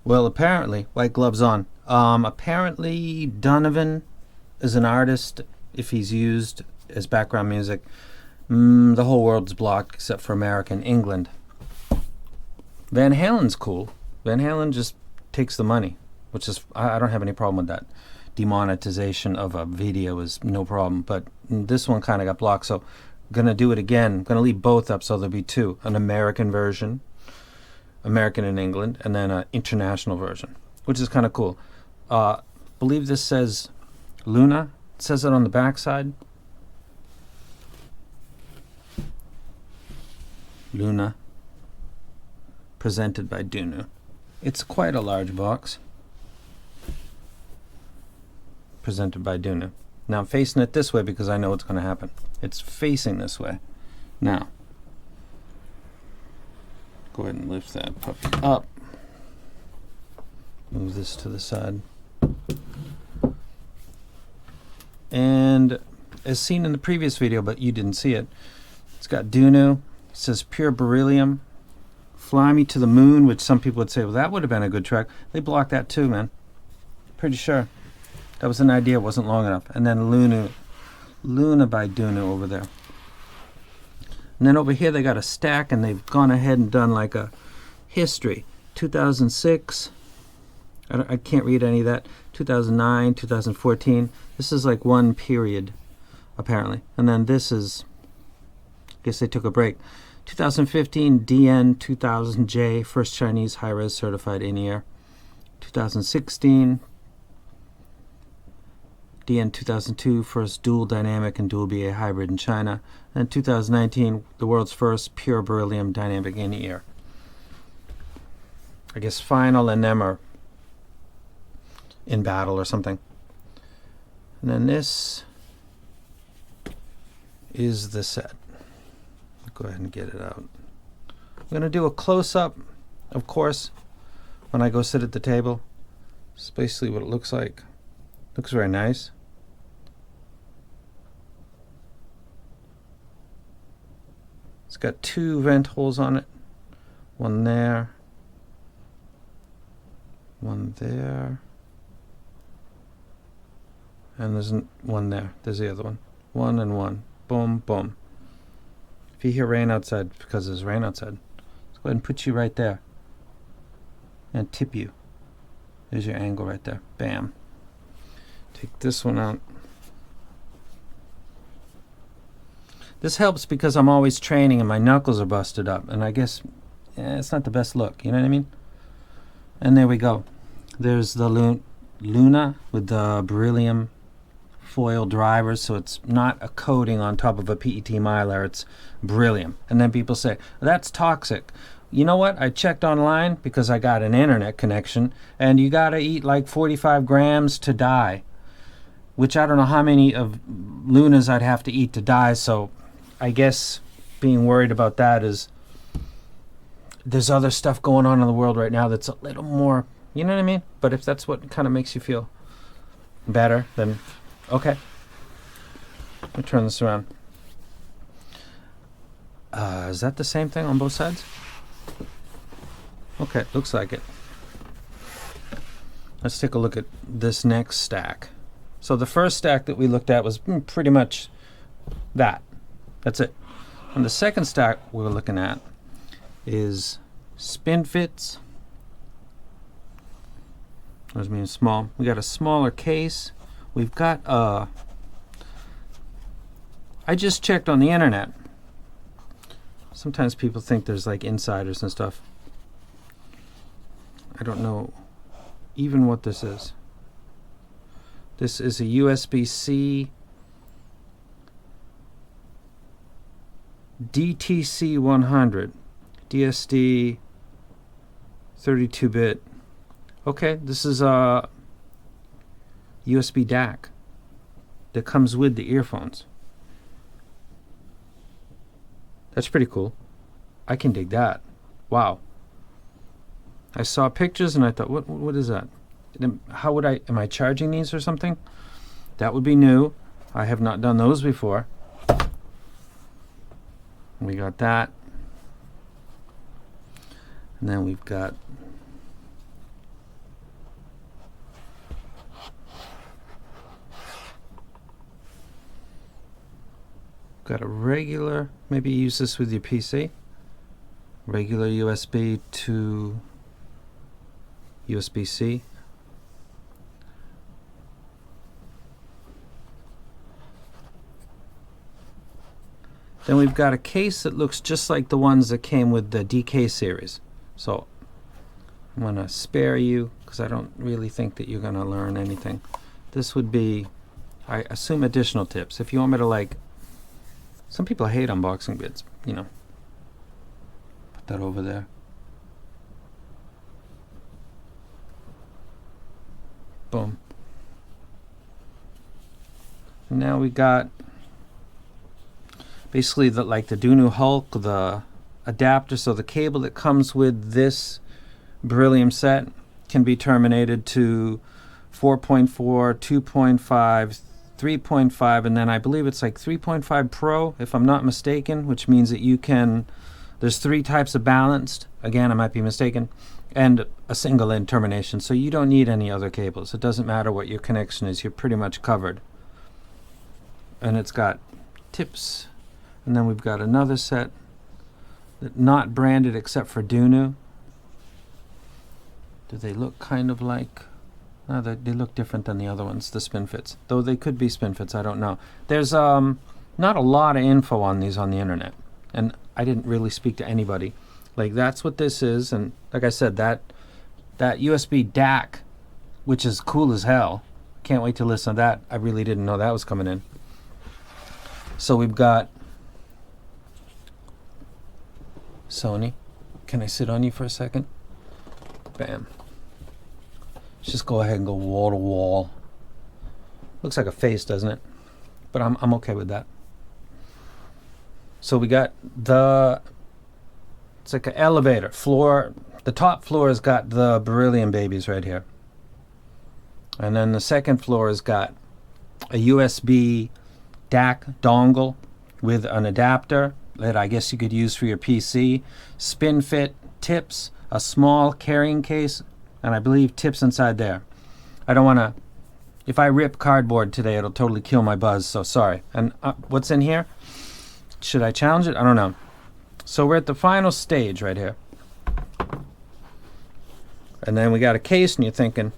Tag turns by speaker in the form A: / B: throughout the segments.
A: Well, apparently, white gloves on. Apparently, Donovan is an artist. If he's used as background music, the whole world's blocked except for America and England. Van Halen's cool. Van Halen just takes the money, which is I don't have any problem with that. Demonetization of a video is no problem, but this one kind of got blocked, so I'm gonna do it again. Gonna leave both up, so there'll be two: an American version, American in England, and then an international version, which is kind of cool. Believe this says Luna. It says it on the back side. Luna, presented by Dunu. It's quite a large box. Presented by Dunu. Now I'm facing it this way because I know what's going to happen. It's facing this way. Now, go ahead and lift that puppy up. Move this to the side. And as seen in the previous video, but you didn't see it, it's got Dunu. It says Pure Beryllium. Fly Me to the Moon, which some people would say, well, that would have been a good track. They blocked that too, man. Pretty sure. That was an idea, it wasn't long enough. And then Luna by Dunu over there. And then over here they got a stack, and they've gone ahead and done like a history. 2006. I can't read any of that. 2009, 2014. This is like one period, apparently. And then this is, I guess they took a break. 2015 DN 2000J, first Chinese high-res certified in-ear. 2016 DN 2002, first dual dynamic and dual BA hybrid in China. And 2019, the world's first pure beryllium dynamic in-ear. I guess Final and them are in battle or something. And then this is the set. Go ahead and get it out. I'm going to do a close-up, of course, when I go sit at the table. It's basically what it looks like. Looks very nice. It's got two vent holes on it. One there. One there. And there's one there. There's the other one. One and one. Boom, boom. If you hear rain outside, because there's rain outside, let's go ahead and put you right there. And tip you. There's your angle right there. Bam. Take this one out. This helps because I'm always training and my knuckles are busted up. And I guess it's not the best look. You know what I mean? And there we go. There's the Luna with the beryllium foil drivers, so it's not a coating on top of a PET mylar, it's beryllium. And then people say, that's toxic. You know what? I checked online because I got an internet connection, and you got to eat like 45 grams to die, which I don't know how many of Lunas I'd have to eat to die, so I guess being worried about that is there's other stuff going on in the world right now that's a little more, you know what I mean? But if that's what kind of makes you feel better, then okay. Let me turn this around. Is that the same thing on both sides? Okay, looks like it. Let's take a look at this next stack. So the first stack that we looked at was pretty much that. That's it. And the second stack we're looking at is spin fits. Those mean small. We got a smaller case. We've got I just checked on the internet. Sometimes people think there's like insiders and stuff. I don't know even what this is. This is a USB-C DTC 100 DSD 32-bit. Okay, this is a USB DAC that comes with the earphones. That's pretty cool. I can dig that. Wow. I saw pictures and I thought, what is that? How would am I charging these or something? That would be new. I have not done those before. We got that. And then we've got Got a regular, maybe use this with your PC. Regular USB to USB-C. Then we've got a case that looks just like the ones that came with the DK series. So I'm going to spare you because I don't really think that you're going to learn anything. This would be, I assume, additional tips. If you want me to, like, some people hate unboxing vids, you know. Put that over there. Boom. And now we got basically the Dunu Hulk, the adapter. So the cable that comes with this Beryllium set can be terminated to 4.4, 2.5, 3.5, and then I believe it's like 3.5 Pro, if I'm not mistaken, which means that you can, there's 3 types of balanced, again I might be mistaken, and a single end termination, so you don't need any other cables. It doesn't matter what your connection is, you're pretty much covered. And it's got tips, and then we've got another set that not branded except for Dunu. Do they look kind of like, no, they look different than the other ones, the spin fits. Though they could be spin fits, I don't know. There's not a lot of info on these on the internet. And I didn't really speak to anybody. Like, that's what this is. And like I said, that USB DAC, which is cool as hell. Can't wait to listen to that. I really didn't know that was coming in. So we've got Sony. Can I sit on you for a second? Bam. Let's just go ahead and go wall to wall. Looks like a face, doesn't it? But I'm okay with that. So we got it's like an elevator floor. The top floor has got the Beryllium babies right here. And then the second floor has got a USB DAC dongle with an adapter that I guess you could use for your PC, spin fit, tips, a small carrying case, and I believe tips inside there. I don't want to, if I rip cardboard today, it'll totally kill my buzz, so sorry. And what's in here? Should I challenge it? I don't know. So we're at the final stage right here. And then we got a case, and you're thinking,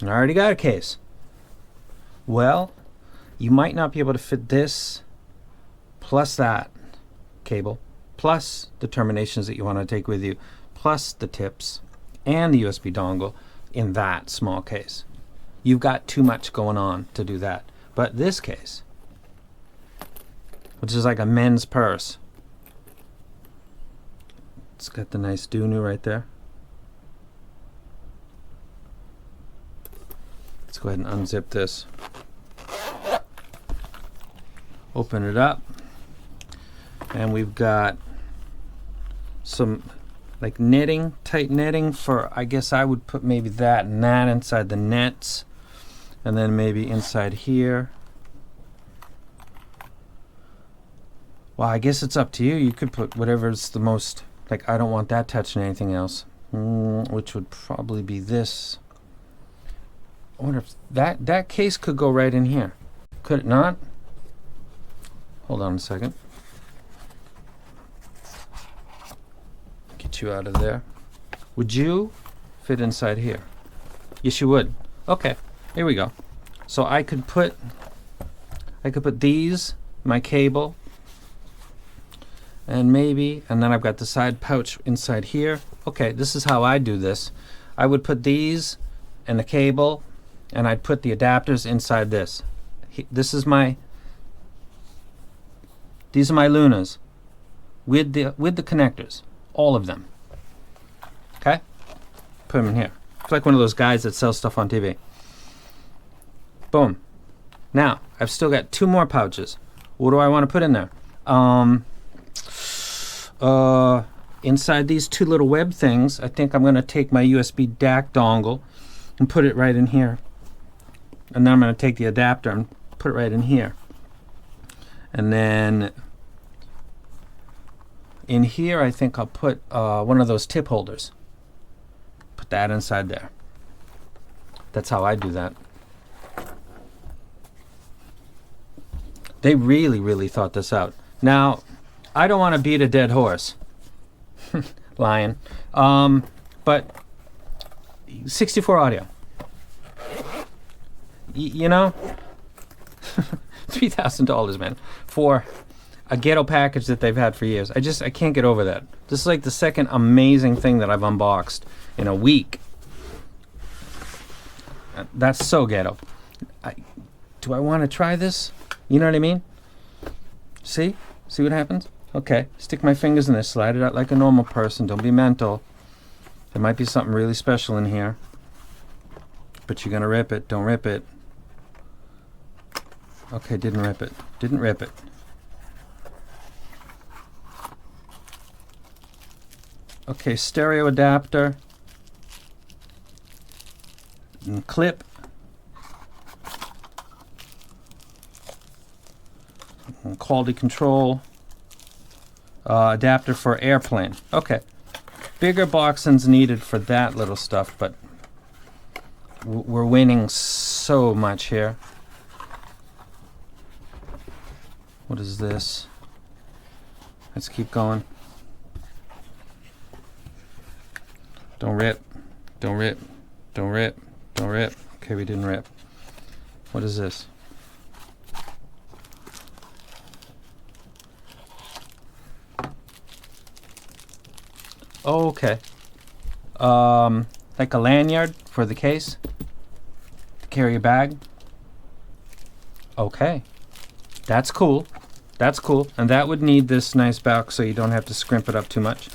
A: I already got a case. Well, you might not be able to fit this plus that cable, plus the terminations that you want to take with you, plus the tips and the USB dongle in that small case. You've got too much going on to do that. But this case, which is like a men's purse, it's got the nice Dunu right there. Let's go ahead and unzip this. Open it up. And we've got some like netting, tight netting for, I guess I would put maybe that and that inside the nets. And then maybe inside here. Well, I guess it's up to you. You could put whatever's the most, like, I don't want that touching anything else. Which would probably be this. I wonder if that case could go right in here. Could it not? Hold on a second. Get you out of there. Would you fit inside here? Yes, you would. Okay, here we go. So I could put these, my cable, and maybe, and then I've got the side pouch inside here. Okay, this is how I do this. I would put these and the cable, and I'd put the adapters inside this. These are my Lunas with the connectors, all of them. Okay, put them in here. It's like one of those guys that sells stuff on TV. Boom. Now I've still got 2 more pouches. What do I want to put in there? Inside these 2 little web things, I think I'm going to take my USB DAC dongle and put it right in here. And then I'm going to take the adapter and put it right in here. And then in here, I think I'll put one of those tip holders. Put that inside there. That's how I do that. They really, really thought this out. Now, I don't want to beat a dead horse. Lion. But 64 audio. You know? $3,000, man, for a ghetto package that they've had for years. I can't get over that. This is like the second amazing thing that I've unboxed in a week. That's so ghetto. Do I want to try this? You know what I mean? See? See what happens? Okay. Stick my fingers in this, slide it out like a normal person. Don't be mental. There might be something really special in here. But you're going to rip it. Don't rip it. Okay, didn't rip it. Didn't rip it. Okay, stereo adapter. And clip. And quality control. Adapter for airplane. Okay. Bigger box than's needed for that little stuff, but we're winning so much here. What is this? Let's keep going. Don't rip. Don't rip. Don't rip. Don't rip. Okay, we didn't rip. What is this? Oh, okay. Like a lanyard for the case to carry a bag. Okay. That's cool. That's cool. And that would need this nice back so you don't have to scrimp it up too much.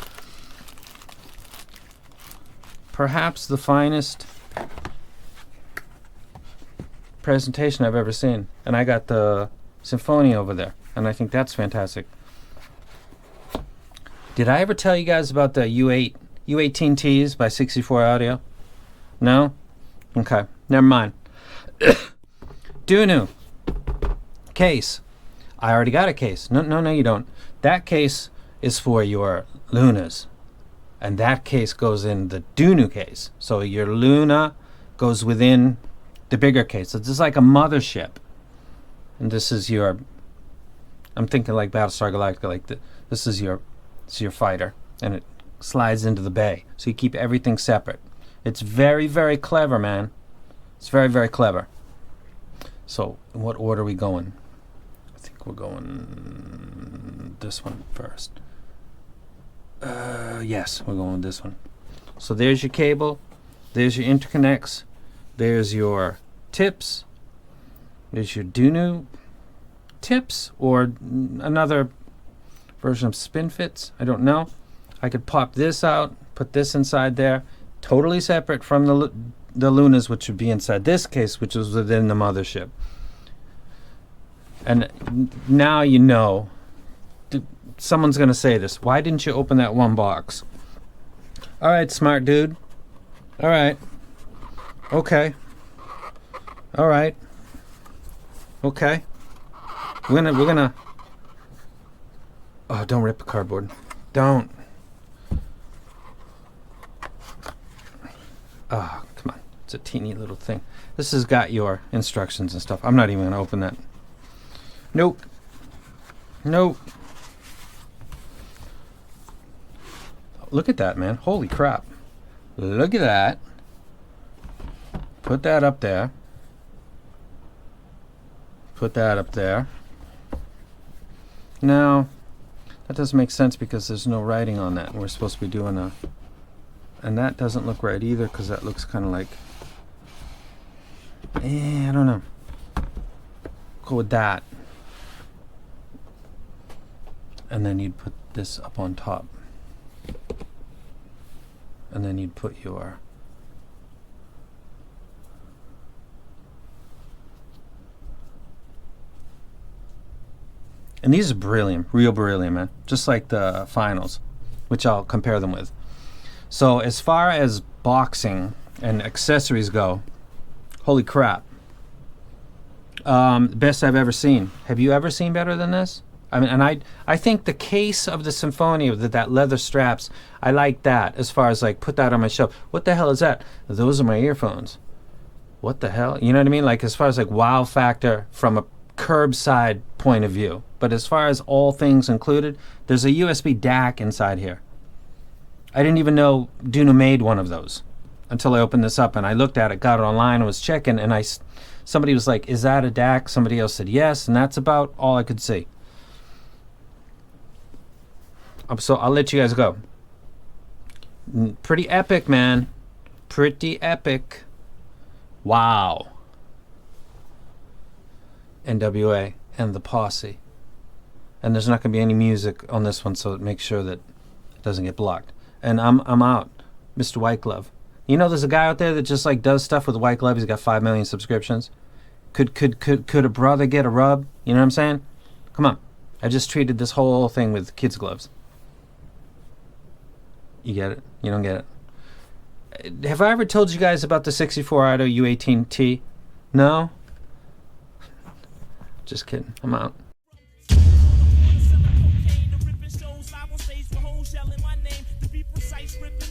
A: Perhaps the finest presentation I've ever seen. And I got the Symphony over there. And I think that's fantastic. Did I ever tell you guys about the U18Ts by 64 Audio? No? Okay. Never mind. Dunu. Case. I already got a case. No, you don't. That case is for your Lunas. And that case goes in the Dunu case. So your Luna goes within the bigger case. So this is like a mothership. And this is your... I'm thinking like Battlestar Galactica. Like this is your fighter. And it slides into the bay. So you keep everything separate. It's very, very clever, man. It's very, very clever. So in what order are we going? I think we're going this one first. Yes, we're going with this one. So there's your cable. There's your interconnects. There's your tips. There's your Dunu tips or another version of spin fits. I don't know. I could pop this out, put this inside there, totally separate from the Lunas, which would be inside this case, which is within the mothership. And now you know. Someone's going to say this. Why didn't you open that one box? All right, smart dude. All right. Okay. All right. Okay. We're gonna. Oh, don't rip the cardboard. Don't. Oh, come on. It's a teeny little thing. This has got your instructions and stuff. I'm not even gonna open that. Nope. Nope. Look at that, man. Holy crap. Look at that. Put that up there. Put that up there. Now, that doesn't make sense because there's no writing on that. We're supposed to be doing a... And that doesn't look right either because that looks kind of like... I don't know. Go with that. And then you'd put this up on top. And then you'd put your... And these are beryllium, real beryllium, man. Just like the finals, which I'll compare them with. So as far as boxing and accessories go, holy crap. Best I've ever seen. Have you ever seen better than this? I mean, and I think the case of the Symphony, of that leather straps, I like that as far as like put that on my shelf. What the hell is that? Those are my earphones. What the hell? You know what I mean? Like as far as like wow factor from a curbside point of view. But as far as all things included, there's a USB DAC inside here. I didn't even know Dunu made one of those until I opened this up and I looked at it, got it online, and was checking, and somebody was like, "Is that a DAC?" Somebody else said yes, and that's about all I could see. So I'll let you guys go. Pretty epic, man. Pretty epic. Wow. NWA and the Posse. And there's not going to be any music on this one, so make sure that it doesn't get blocked. And I'm out, Mr. White Glove. You know, there's a guy out there that just like does stuff with White Glove. He's got 5 million subscriptions. Could a brother get a rub? You know what I'm saying? Come on. I just treated this whole thing with kids' gloves. You get it? You don't get it? Have I ever told you guys about the 64 Ido U18T? No? Just kidding. I'm out.
B: Selling cocaine, the ripping shows live on stage with hoes yelling my name. To be precise, ripping